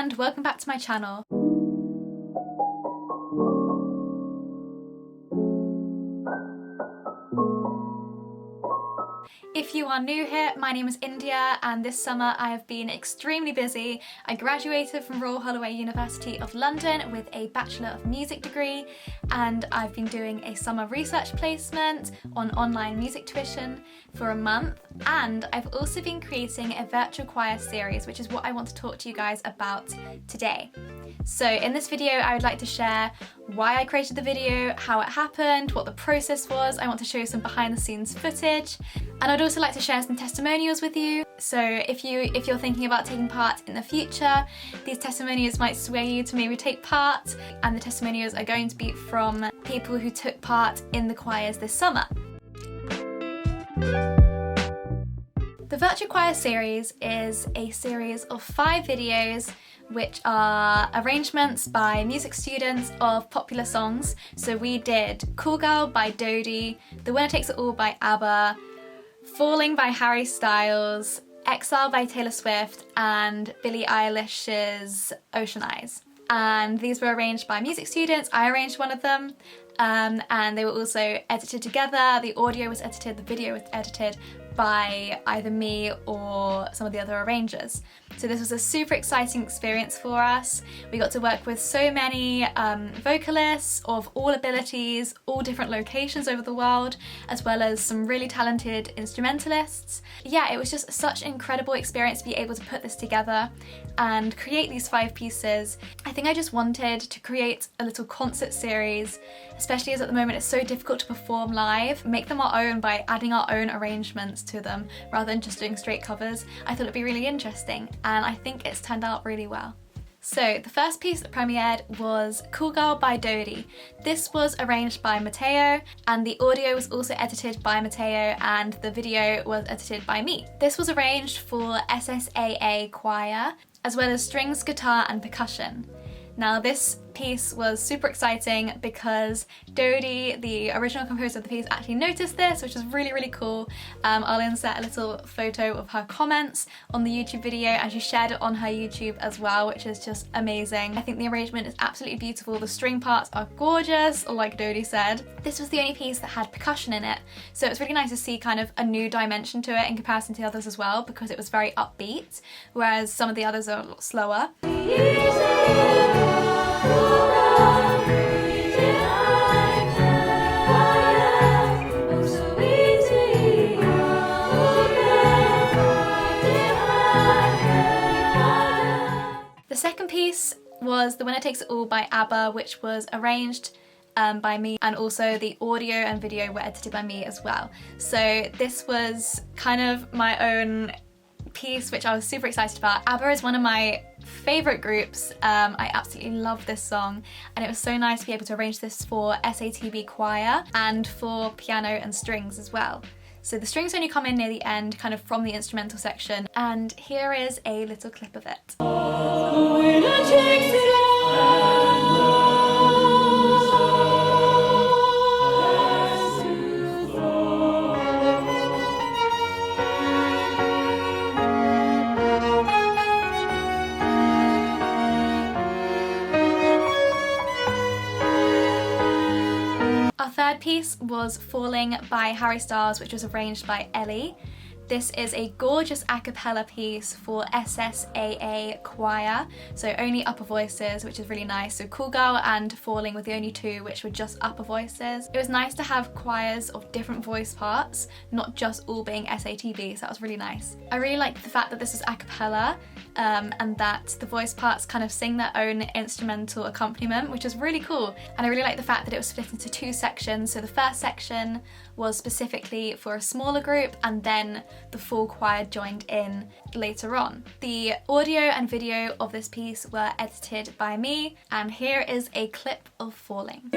and welcome back to my channel. If you are new here, my name is India and this summer I have been extremely busy. I graduated from Royal Holloway University of London with a Bachelor of Music degree, and I've been doing a summer research placement on online music tuition for a month, and I've also been creating a virtual choir series, which is what I want to talk to you guys about today. So in this video I would like to share why I created the video, how it happened, what the process was. I want to show you some behind the scenes footage, and I'd also like to share some testimonials with you. So if you're thinking about taking part in the future, these testimonials might sway you to maybe take part, and the testimonials are going to be from people who took part in the choirs this summer. The Virtual Choir series is a series of 5 videos which are arrangements by music students of popular songs. So we did Cool Girl by Dodie, The Winner Takes It All by ABBA, Falling by Harry Styles, Exile by Taylor Swift, and Billie Eilish's Ocean Eyes. And these were arranged by music students. I arranged one of them, and they were also edited together. The audio was edited, the video was edited by either me or some of the other arrangers. So this was a super exciting experience for us. We got to work with so many vocalists of all abilities, all different locations over the world, as well as some really talented instrumentalists. Yeah, it was just such an incredible experience to be able to put this together and create these 5 pieces. I think I just wanted to create a little concert series, especially as at the moment it's so difficult to perform live, make them our own by adding our own arrangements to them rather than just doing straight covers. I thought it'd be really interesting, and I think it's turned out really well. So the first piece that premiered was Cool Girl by Dodie. This was arranged by Matteo, and the audio was also edited by Matteo, and the video was edited by me. This was arranged for SSAA choir, as well as strings, guitar and percussion. Now this piece was super exciting because Dodie, the original composer of the piece, actually noticed this, which is really, really cool. I'll insert a little photo of her comments on the YouTube video, and she shared it on her YouTube as well, which is just amazing. I think the arrangement is absolutely beautiful. The string parts are gorgeous, like Dodie said. This was the only piece that had percussion in it, so it's really nice to see kind of a new dimension to it in comparison to the others as well, because it was very upbeat, whereas some of the others are a lot slower. The second piece was The Winner Takes It All by ABBA, which was arranged by me, and also the audio and video were edited by me as well. So this was kind of my own piece, which I was super excited about. ABBA is one of my favourite groups. I absolutely love this song, and it was so nice to be able to arrange this for SATB choir and for piano and strings as well. So the strings only come in near the end, kind of from the instrumental section, and here is a little clip of it. Our third piece was Falling by Harry Styles, which was arranged by Ellie. This is a gorgeous a cappella piece for SSAA choir, so only upper voices, which is really nice. So Cool Girl and Falling were the only 2 which were just upper voices. It was nice to have choirs of different voice parts, not just all being SATB, so that was really nice. I really liked the fact that this is a cappella, and that the voice parts kind of sing their own instrumental accompaniment, which is really cool. And I really like the fact that it was split into 2 sections. So the first section was specifically for a smaller group, and then the full choir joined in later on. The audio and video of this piece were edited by me, and here is a clip of Falling.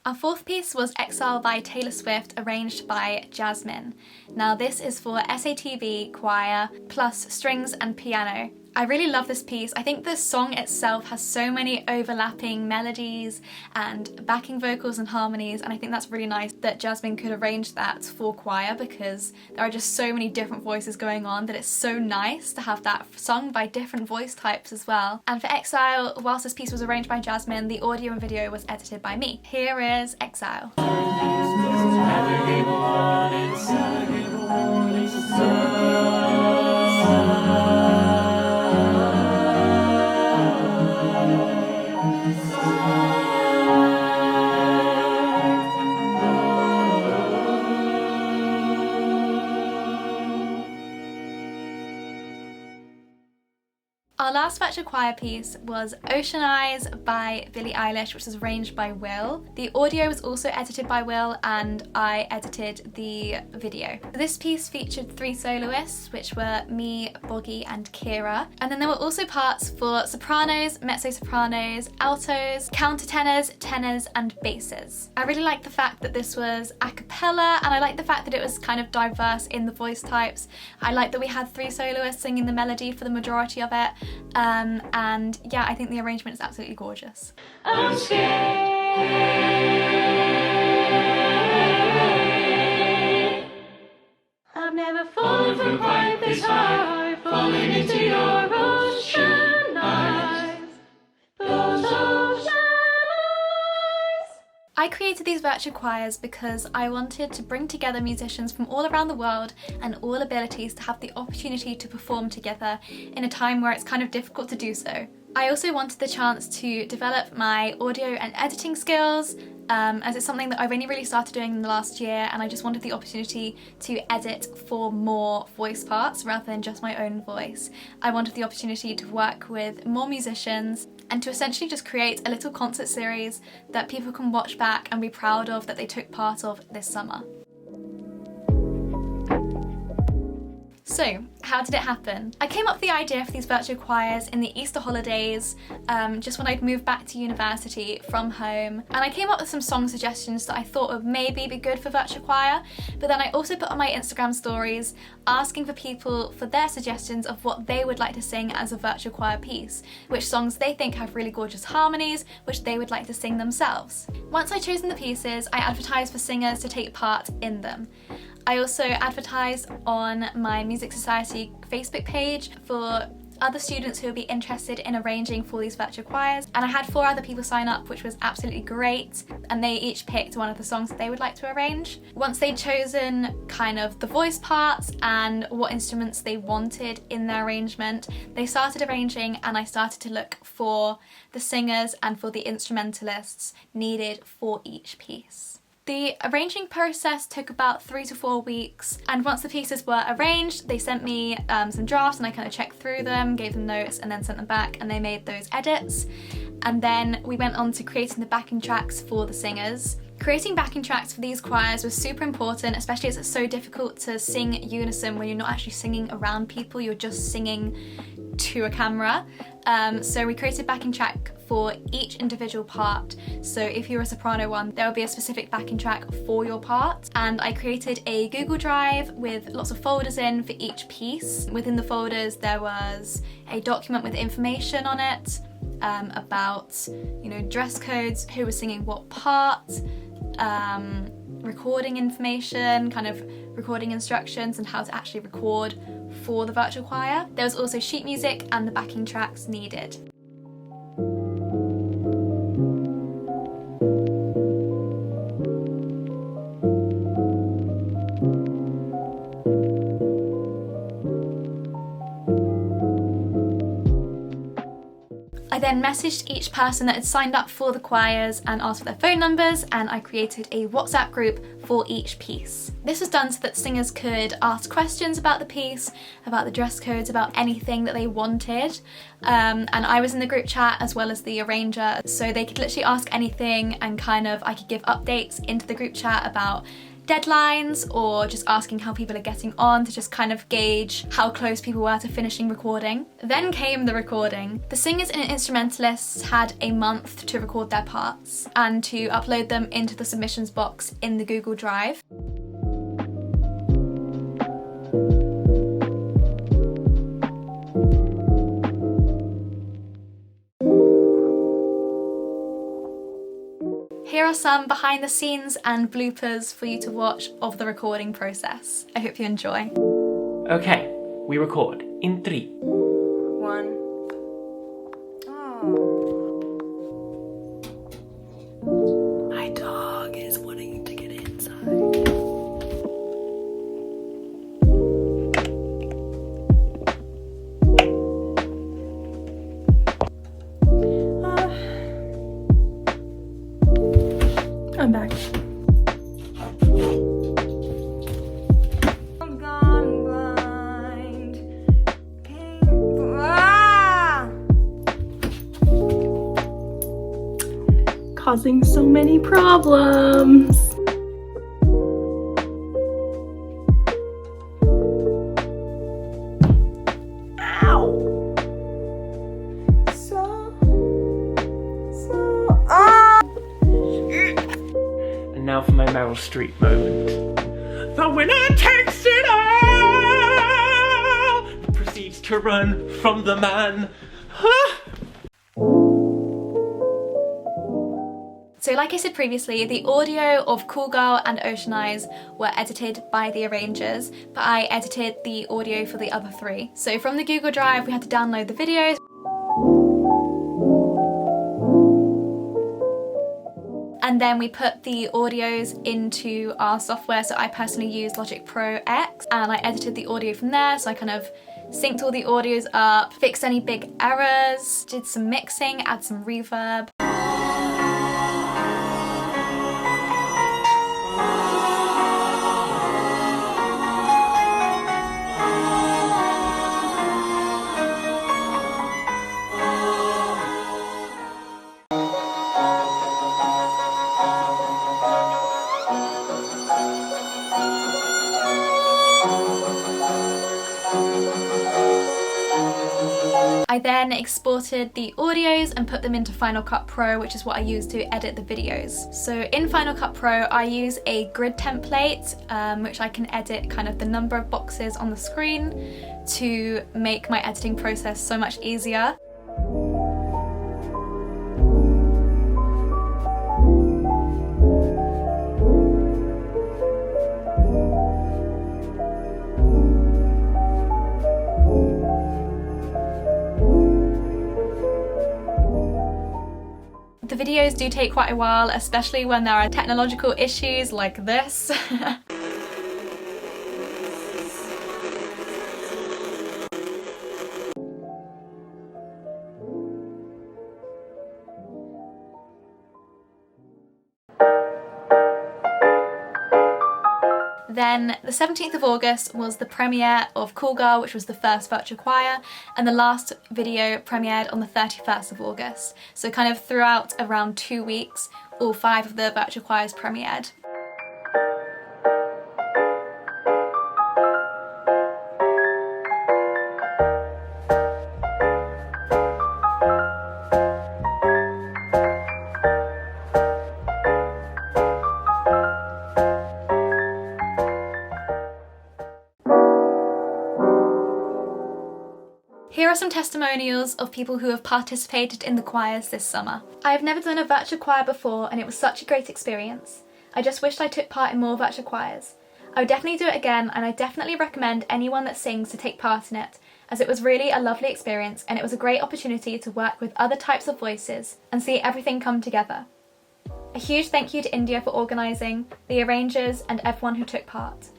Our fourth piece was Exile by Taylor Swift, arranged by Jasmine. Now this is for SATB choir plus strings and piano. I really love this piece. I think the song itself has so many overlapping melodies and backing vocals and harmonies, and I think that's really nice that Jasmine could arrange that for choir, because there are just so many different voices going on that it's so nice to have that sung by different voice types as well. And for Exile, whilst this piece was arranged by Jasmine, the audio and video was edited by me. Here is Exile. Our last virtual choir piece was Ocean Eyes by Billie Eilish, which was arranged by Will. The audio was also edited by Will, and I edited the video. This piece featured 3 soloists, which were me, Boggy and Kira. And then there were also parts for sopranos, mezzo-sopranos, altos, countertenors, tenors and basses. I really liked the fact that this was a cappella, and I liked the fact that it was kind of diverse in the voice types. I liked that we had 3 soloists singing the melody for the majority of it. And yeah, I think the arrangement is absolutely gorgeous. I'm scared. I've never fallen from quite this high, falling into your ocean eyes, those ocean eyes. I created these virtual choirs because I wanted to bring together musicians from all around the world and all abilities to have the opportunity to perform together in a time where it's kind of difficult to do so. I also wanted the chance to develop my audio and editing skills, as it's something that I've only really started doing in the last year, and I just wanted the opportunity to edit for more voice parts rather than just my own voice. I wanted the opportunity to work with more musicians and to essentially just create a little concert series that people can watch back and be proud of that they took part of this summer. So, how did it happen? I came up with the idea for these virtual choirs in the Easter holidays, just when I'd moved back to university from home, and I came up with some song suggestions that I thought would maybe be good for virtual choir, but then I also put on my Instagram stories asking for people for their suggestions of what they would like to sing as a virtual choir piece, which songs they think have really gorgeous harmonies, which they would like to sing themselves. Once I'd chosen the pieces, I advertised for singers to take part in them. I also advertised on my Music Society Facebook page for other students who would be interested in arranging for these virtual choirs, and I had 4 other people sign up, which was absolutely great, and they each picked one of the songs that they would like to arrange. Once they'd chosen kind of the voice parts and what instruments they wanted in their arrangement, they started arranging, and I started to look for the singers and for the instrumentalists needed for each piece. The arranging process took about 3 to 4 weeks, and once the pieces were arranged, they sent me some drafts, and I kind of checked through them, gave them notes, and then sent them back, and they made those edits. And then we went on to creating the backing tracks for the singers. Creating backing tracks for these choirs was super important, especially as it's so difficult to sing unison when you're not actually singing around people, you're just singing to a camera. So we created backing track for each individual part. So if you're a soprano one, there will be a specific backing track for your part. And I created a Google Drive with lots of folders in for each piece. Within the folders there was a document with information on it about, dress codes, who was singing what part, recording information, kind of recording instructions and how to actually record for the virtual choir. There was also sheet music and the backing tracks needed. I then messaged each person that had signed up for the choirs and asked for their phone numbers, and I created a WhatsApp group for each piece. This was done so that singers could ask questions about the piece, about the dress codes, about anything that they wanted. And I was in the group chat as well as the arranger, so they could literally ask anything, and I could give updates into the group chat about deadlines or just asking how people are getting on to just kind of gauge how close people were to finishing recording. Then came the recording. The singers and instrumentalists had a month to record their parts and to upload them into the submissions box in the Google Drive. Here are some behind the scenes and bloopers for you to watch of the recording process. I hope you enjoy. Okay, we record in 3. 1. Oh. My dog is wanting to get inside. I'm back. I'm gone blind. Causing so many problems. Ow! And now for my Meryl Streep moment. The winner takes it all! Proceeds to run from the man. So like I said previously, the audio of Cool Girl and Ocean Eyes were edited by the arrangers, but I edited the audio for the other 3. So from the Google Drive, we had to download the videos. And then we put the audios into our software. So I personally use Logic Pro X and I edited the audio from there. So I kind of synced all the audios up, fixed any big errors, did some mixing, add some reverb. I then exported the audios and put them into Final Cut Pro, which is what I use to edit the videos. So in Final Cut Pro, I use a grid template, which I can edit kind of the number of boxes on the screen to make my editing process so much easier. The videos do take quite a while, especially when there are technological issues like this. Then the 17th of August was the premiere of Cool Girl, which was the first virtual choir, and the last video premiered on the 31st of August. So kind of throughout around 2 weeks, all 5 of the virtual choirs premiered. Here are some testimonials of people who have participated in the choirs this summer. I have never done a virtual choir before and it was such a great experience. I just wished I took part in more virtual choirs. I would definitely do it again and I definitely recommend anyone that sings to take part in it, as it was really a lovely experience and it was a great opportunity to work with other types of voices and see everything come together. A huge thank you to India for organising, the arrangers and everyone who took part.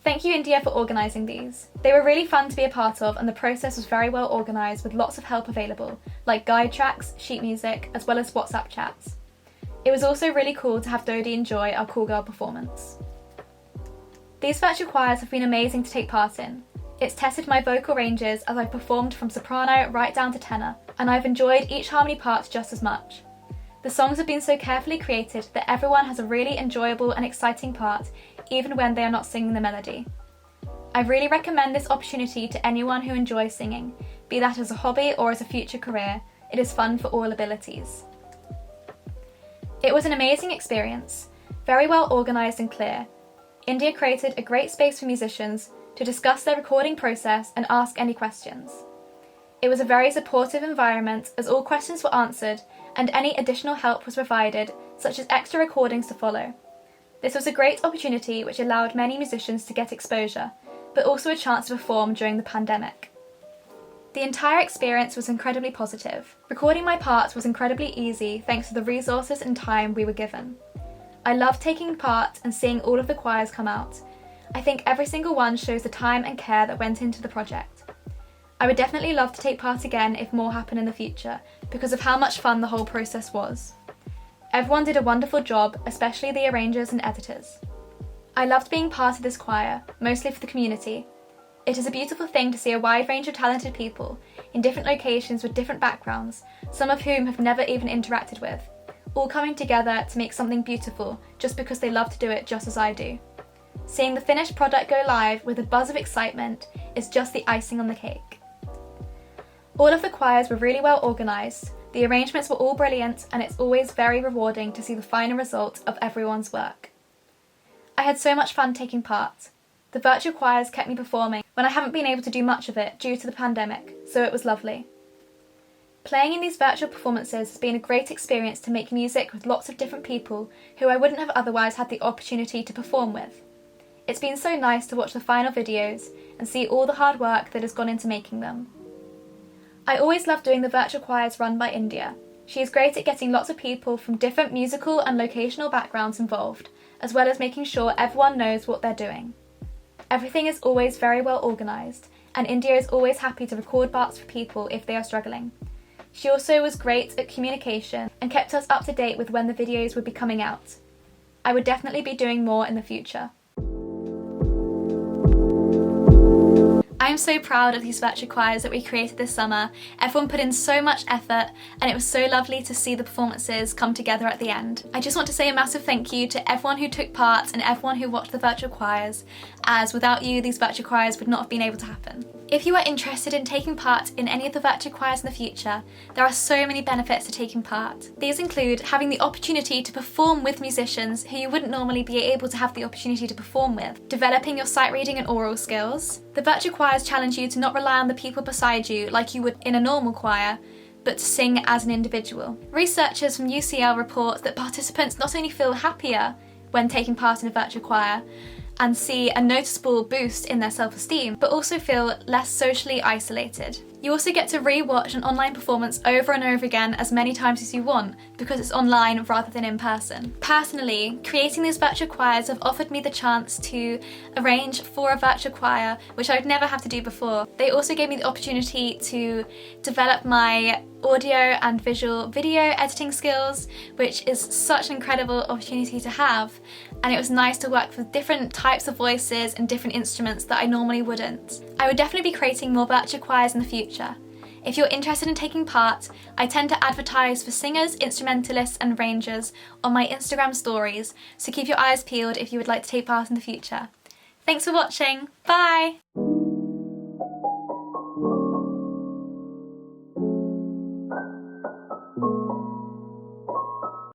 Thank you India for organising these. They were really fun to be a part of and the process was very well organised with lots of help available, like guide tracks, sheet music, as well as WhatsApp chats. It was also really cool to have Dodie enjoy our Cool Girl performance. These virtual choirs have been amazing to take part in. It's tested my vocal ranges as I've performed from soprano right down to tenor, and I've enjoyed each harmony part just as much. The songs have been so carefully created that everyone has a really enjoyable and exciting part, even when they are not singing the melody. I really recommend this opportunity to anyone who enjoys singing, be that as a hobby or as a future career. It is fun for all abilities. It was an amazing experience, very well organised and clear. India created a great space for musicians to discuss their recording process and ask any questions. It was a very supportive environment as all questions were answered and any additional help was provided, such as extra recordings to follow. This was a great opportunity which allowed many musicians to get exposure, but also a chance to perform during the pandemic. The entire experience was incredibly positive. Recording my parts was incredibly easy thanks to the resources and time we were given. I loved taking part and seeing all of the choirs come out. I think every single one shows the time and care that went into the project. I would definitely love to take part again if more happen in the future, because of how much fun the whole process was. Everyone did a wonderful job, especially the arrangers and editors. I loved being part of this choir, mostly for the community. It is a beautiful thing to see a wide range of talented people in different locations with different backgrounds, some of whom have never even interacted with, all coming together to make something beautiful just because they love to do it just as I do. Seeing the finished product go live with a buzz of excitement is just the icing on the cake. All of the choirs were really well organised, the arrangements were all brilliant, and it's always very rewarding to see the final result of everyone's work. I had so much fun taking part. The virtual choirs kept me performing when I haven't been able to do much of it due to the pandemic, so it was lovely. Playing in these virtual performances has been a great experience to make music with lots of different people who I wouldn't have otherwise had the opportunity to perform with. It's been so nice to watch the final videos and see all the hard work that has gone into making them. I always love doing the virtual choirs run by India. She is great at getting lots of people from different musical and locational backgrounds involved, as well as making sure everyone knows what they're doing. Everything is always very well organised, and India is always happy to record parts for people if they are struggling. She also was great at communication and kept us up to date with when the videos would be coming out. I would definitely be doing more in the future. I am so proud of these virtual choirs that we created this summer. Everyone put in so much effort and it was so lovely to see the performances come together at the end. I just want to say a massive thank you to everyone who took part and everyone who watched the virtual choirs, as without you these virtual choirs would not have been able to happen. If you are interested in taking part in any of the virtual choirs in the future, there are so many benefits to taking part. These include having the opportunity to perform with musicians who you wouldn't normally be able to have the opportunity to perform with, developing your sight reading and oral skills. The virtual choirs challenge you to not rely on the people beside you like you would in a normal choir, but to sing as an individual. Researchers from UCL report that participants not only feel happier when taking part in a virtual choir, and see a noticeable boost in their self-esteem, but also feel less socially isolated. You also get to re-watch an online performance over and over again as many times as you want, because it's online rather than in person. Personally, creating these virtual choirs have offered me the chance to arrange for a virtual choir, which I'd never have to do before. They also gave me the opportunity to develop my audio and visual video editing skills, which is such an incredible opportunity to have. And it was nice to work with different types of voices and different instruments that I normally wouldn't. I would definitely be creating more virtual choirs in the future. If you're interested in taking part, I tend to advertise for singers, instrumentalists and arrangers on my Instagram stories, so keep your eyes peeled if you would like to take part in the future. Thanks for watching, bye!